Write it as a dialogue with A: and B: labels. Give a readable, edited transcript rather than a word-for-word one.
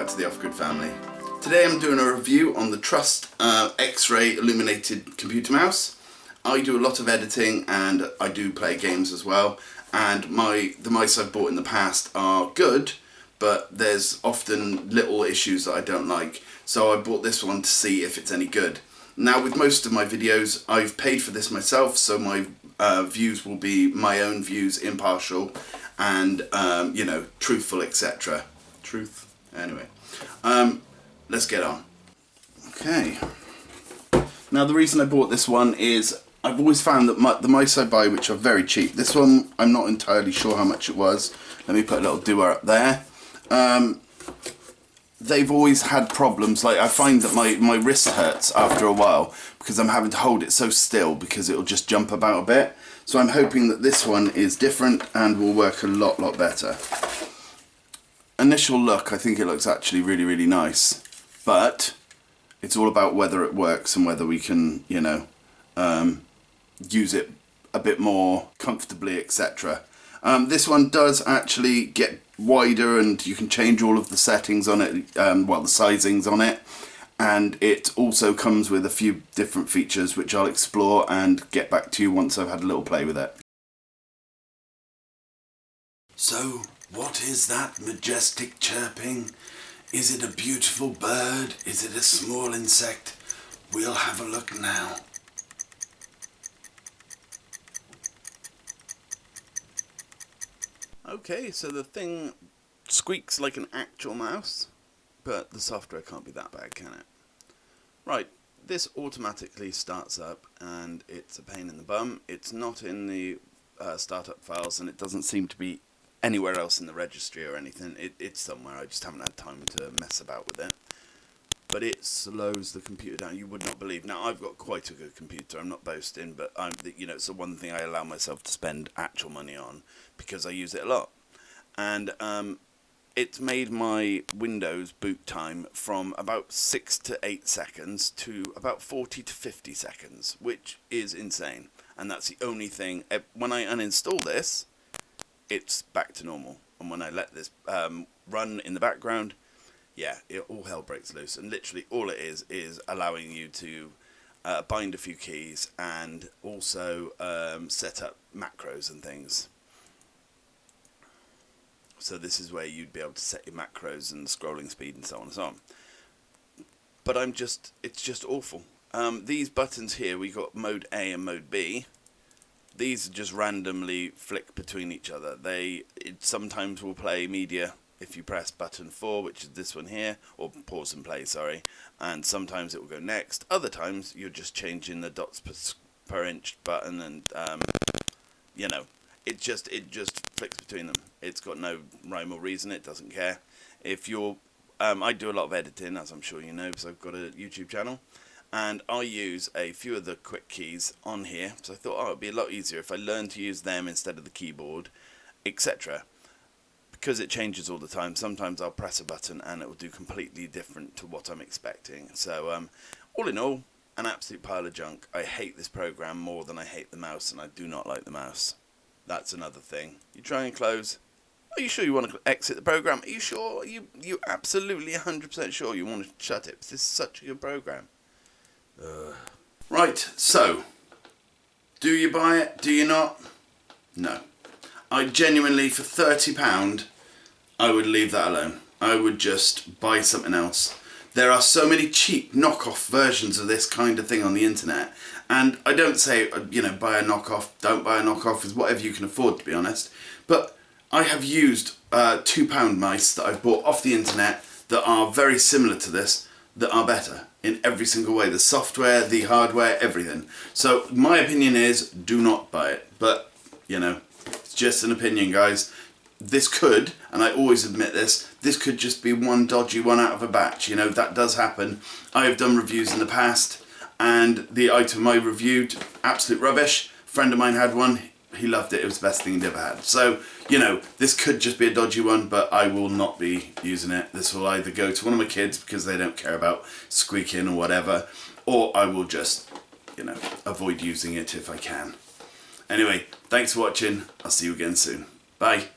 A: to the Off-Grid family. Today I'm doing a review on the Trust X-Ray Illuminated computer mouse. I do a lot of editing and I do play games as well, and the mice I've bought in the past are good, but there's often little issues that I don't like, so I bought this one to see if it's any good. Now, with most of my videos I've paid for this myself, so my views will be my own views, impartial and you know, truthful, etc. Truth? Anyway, let's get on. Okay, now the reason I bought this one is I've always found that the mice I buy, which are very cheap, this one I'm not entirely sure how much it was. Let me put a little doer up there. They've always had problems. Like, I find that my wrist hurts after a while because I'm having to hold it so still because it'll just jump about a bit. So I'm hoping that this one is different and will work a lot better. Initial look, I think it looks actually really nice, but it's all about whether it works and whether we can, you know, use it a bit more comfortably, etc. This one does actually get wider and you can change all of the settings on it, well, the sizings on it, and it also comes with a few different features which I'll explore and get back to you once I've had a little play with it. So, what is that majestic chirping? Is it a beautiful bird? Is it a small insect? We'll have a look now. Okay, so the thing squeaks like an actual mouse, but the software can't be that bad, can it? Right, this automatically starts up and it's a pain in the bum. It's not in the startup files and it doesn't seem to be anywhere else in the registry or anything. It's somewhere, I just haven't had time to mess about with it. But it slows the computer down, you would not believe. Now, I've got quite a good computer, I'm not boasting, but you know, it's the one thing I allow myself to spend actual money on because I use it a lot. And it's made my Windows boot time from about 6 to 8 seconds to about 40 to 50 seconds, which is insane. And that's the only thing. When I uninstall this, it's back to normal. And when I let this run in the background, yeah, all hell breaks loose, and literally all it is allowing you to bind a few keys and also set up macros and things. So this is where you'd be able to set your macros and the scrolling speed and so on and so on. But it's just awful. These buttons here, we got mode A and mode B. These just randomly flick between each other. It sometimes will play media if you press button 4, which is this one here, or pause and play, sorry, and sometimes it will go next. Other times you're just changing the dots per inch button, and you know, it just flicks between them. It's got no rhyme or reason. It doesn't care. If you're I do a lot of editing, as I'm sure you know, because I've got a YouTube channel, and I use a few of the quick keys on here, so I thought, oh, it'd be a lot easier if I learned to use them instead of the keyboard, etc. Because it changes all the time. Sometimes I'll press a button and it will do completely different to what I'm expecting. So all in all, an absolute pile of junk. I hate this program more than I hate the mouse, and I do not like the mouse. That's another thing. You try and close. Are you sure you want to exit the program? Are you sure? Are you absolutely 100% sure you want to shut it? This is such a good program. Right, so do you buy it? Do you not? No. I genuinely, for £30, I would leave that alone. I would just buy something else. There are so many cheap knockoff versions of this kind of thing on the internet, and I don't say, you know, buy a knockoff, don't buy a knockoff, is whatever you can afford, to be honest. But I have used £2 mice that I've bought off the internet that are very similar to this, that are better in every single way. The software, the hardware, everything. So my opinion is, do not buy it. But, you know, it's just an opinion, guys. This could, and I always admit this could just be one dodgy one out of a batch. You know, that does happen. I have done reviews in the past, and the item I reviewed, absolute rubbish. A friend of mine had one. He loved it. It was the best thing he'd ever had. So, you know, this could just be a dodgy one, but I will not be using it. This will either go to one of my kids because they don't care about squeaking or whatever, or I will just, you know, avoid using it if I can. Anyway, thanks for watching. I'll see you again soon. Bye.